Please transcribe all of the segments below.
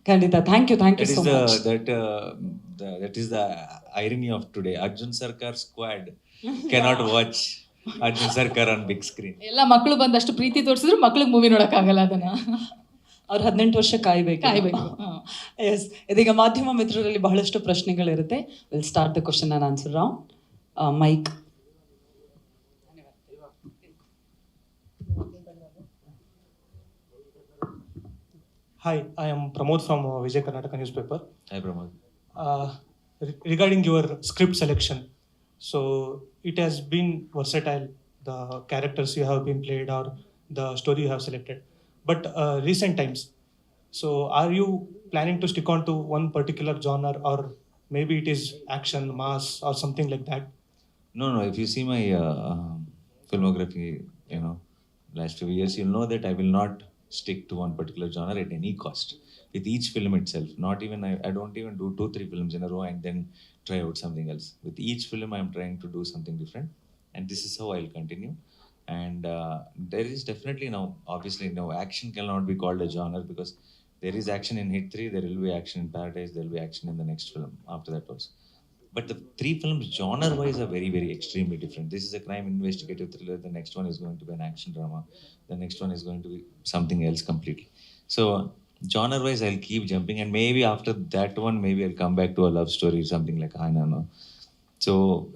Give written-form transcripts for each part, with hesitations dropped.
Kandita, thank you That is so much. that is the irony of today. Arjun Sarkar squad cannot watch Arjun Sarkar on big screen. ಎಲ್ಲ ಮಕ್ಕಳು ಬಂದಷ್ಟು ಪ್ರೀತಿ ತೋರಿಸಿದ್ರು ಮಕ್ಳಿಗೆ movie ನೋಡೋಕ್ಕಾಗಲ್ಲ ಅದನ್ನ. ಅವ್ರು 18 ವರ್ಷ ಕಾಯ್ಬೇಕು. S, ಇದೀಗ ಮಾಧ್ಯಮ ಮಿತ್ರರಲ್ಲಿ ಬಹಳಷ್ಟು ಪ್ರಶ್ನೆಗಳಿರುತ್ತೆ. Will start the question and answer round. Mike. Hi, I am Pramod from Vijay Karnataka newspaper. Hi Pramod. Regarding your script selection, so it has been versatile, the characters you have been played or the story you have selected. But recent times, so are you planning to stick on to one particular genre, or maybe it is action, mass, or something like that? No, if you see my filmography, last few years, you'll know that I will not stick to one particular genre at any cost. With each film itself, not even I don't even do 2-3 films in a row and then try out something else. With each film, I'm trying to do something different, and this is how I'll continue. And there is definitely now, obviously, no action cannot be called a genre because there is action in Hit 3, there will be action in Paradise, there will be action in the next film after that also. But the 3 films genre-wise are very, very extremely different. This is a crime investigative thriller. The next one is going to be an action drama. The next one is going to be something else completely. So genre-wise, I'll keep jumping, and maybe after that one, maybe I'll come back to a love story or something like Hanano. So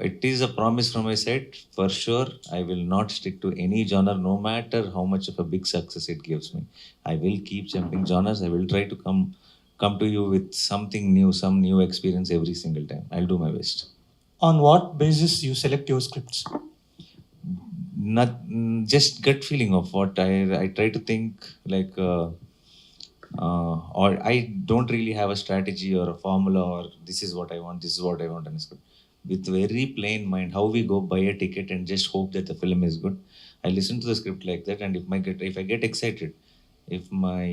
it is a promise from my side. For sure, I will not stick to any genre, no matter how much of a big success it gives me. I will keep jumping genres. I will try to come to you with something new, some new experience every single time. I'll do my best. On what basis you select your scripts? Not just gut feeling of what I try to think like, or I don't really have a strategy or a formula or this is what I want, this is what I want in a script. With very plain mind, how we go buy a ticket and just hope that the film is good. I listen to the script like that, and if I get excited, if my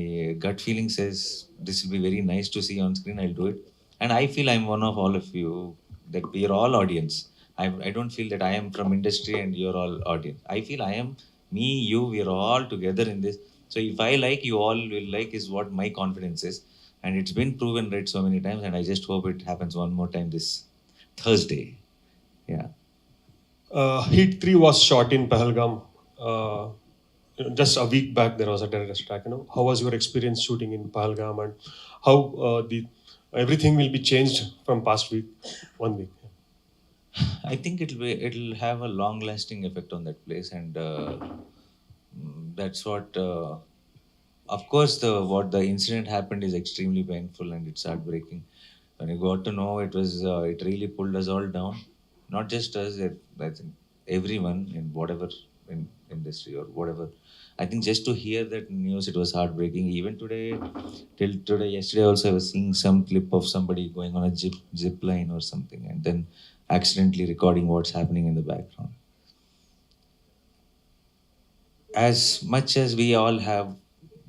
gut feeling says this will be very nice to see on screen, I'll do it. And I feel I'm one of all of you, that we are all audience. I don't feel that I am from industry and you're all audience. I feel I am me, you, we are all together in this. So if I like, you all will like, is what my confidence is. And it's been proven right so many times, and I just hope it happens one more time this Thursday. Yeah. Heat 3 was shot in Pahalgam. Just a week back, there was a terrorist attack. How was your experience shooting in Pahalgam, and how everything will be changed from past week, 1 week? I think it'll have a long lasting effect on that place, and that's what. Of course, what the incident happened is extremely painful and it's heartbreaking. When you got to know, it really pulled us all down. Not just us, I think everyone in whatever in industry or whatever. I think just to hear that news, it was heartbreaking. Even today, till today, yesterday also, I was seeing some clip of somebody going on a zip line or something, and then accidentally recording what's happening in the background. As much as we all have,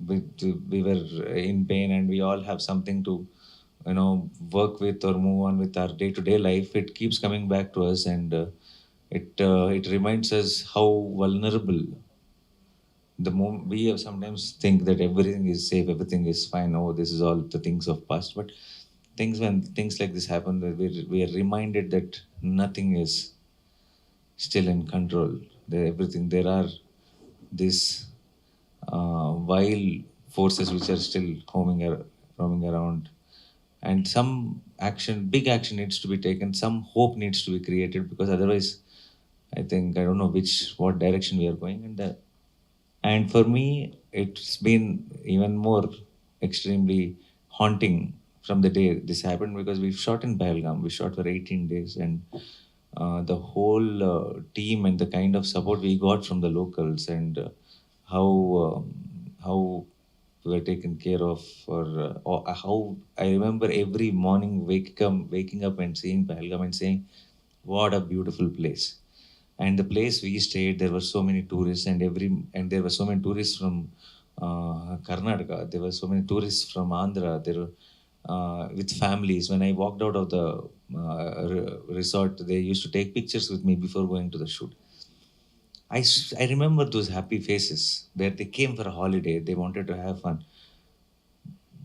we were in pain, and we all have something to work with or move on with our day-to-day life. It keeps coming back to us, and it reminds us how vulnerable the moment we have sometimes think that everything is safe, everything is fine. Oh, this is all the things of past. But when things like this happen, we are reminded that nothing is still in control. There are these wild forces which are still roaming around, and some big action needs to be taken. Some hope needs to be created, because otherwise, I think I don't know what direction we are going. And for me, it's been even more extremely haunting from the day this happened, because we shot in Pahalgam. We shot for 18 days, and the whole team and the kind of support we got from the locals, and how we were taken care of, or how I remember every morning waking up and seeing Pahalgam and saying, what a beautiful place. And the place we stayed, there were so many tourists, and there were so many tourists from Karnataka. There were so many tourists from Andhra. There were with families. When I walked out of the resort, they used to take pictures with me before going to the shoot. I remember those happy faces where they came for a holiday. They wanted to have fun.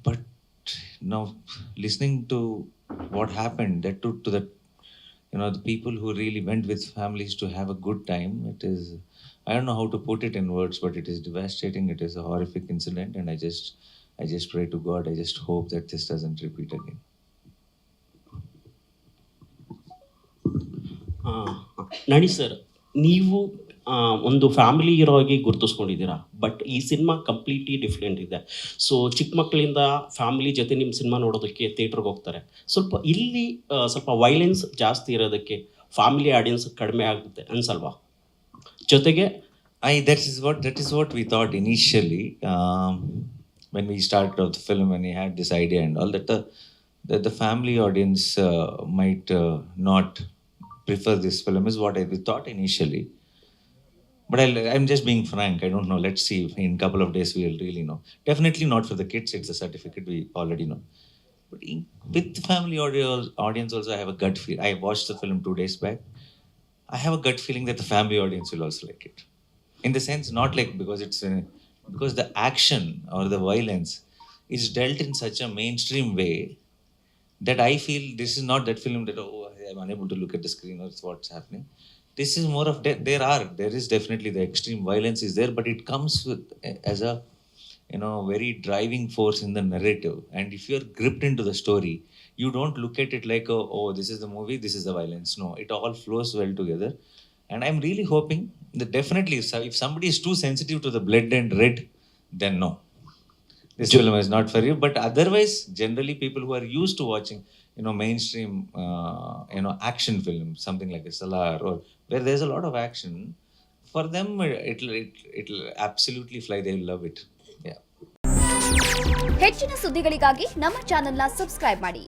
But now listening to what happened, that to the, you know, the people who really went with families to have a good time, it is, I don't know how to put it in words, but it is devastating. It is a horrific incident, and I just pray to God, I just hope that this doesn't repeat again. ನಡಿ sir, ನೀವು ಒಂದು family hero ಆಗಿ ಗುರುತಿಸ್ಕೊಂಡಿದ್ದೀರಾ, but ಈ cinema completely different ಇದೆ. So ಚಿಕ್ಕ ಮಕ್ಕಳಿಂದ family ಜೊತೆ ನಿಮ್ಮ ಸಿನಿಮಾ ನೋಡೋದಕ್ಕೆ ಥಿಯೇಟ್ರಿಗೆ ಹೋಗ್ತಾರೆ. ಸ್ವಲ್ಪ ಇಲ್ಲಿ ಸ್ವಲ್ಪ ವೈಲೆನ್ಸ್ ಜಾಸ್ತಿ ಇರೋದಕ್ಕೆ ಫ್ಯಾಮಿಲಿ ಆಡಿಯನ್ಸ್ ಕಡಿಮೆ ಆಗುತ್ತೆ ಅನ್ಸಲ್ವಾ? ಜೊತೆಗೆ That is what we thought initially, when we started off the film, when we had this idea and all that, that the family audience might not prefer this film is what we thought initially. But I'm just being frank. I don't know. Let's see. In a couple of days, we'll really know. Definitely not for the kids. It's a certificate. We already know. But with the family audience also, I have a gut feel. I watched the film 2 days back. I have a gut feeling that the family audience will also like it. In the sense, not like because because the action or the violence is dealt in such a mainstream way that I feel this is not that film that, oh, I'm unable to look at the screen or it's what's happening. This is more of there is definitely the extreme violence is there, but it comes with as a, you know, very driving force in the narrative. And if you're gripped into the story, you don't look at it like, oh, this is the movie, this is the violence. No, it all flows well together. And I'm really hoping that definitely if somebody is too sensitive to the blood and red, then no, this film is not for you. But otherwise, generally people who are used to watching, you know, mainstream, you know, action films, something like a Salar, or where there's a lot of action, for them it'll absolutely fly. They will love it. Yeah. ಹೆಚ್ಚಿನ ಸುದ್ದಿಗಳಿಗಾಗಿ ನಮ್ಮ ಚಾನೆಲ್ನ subscribe ಮಾಡಿ,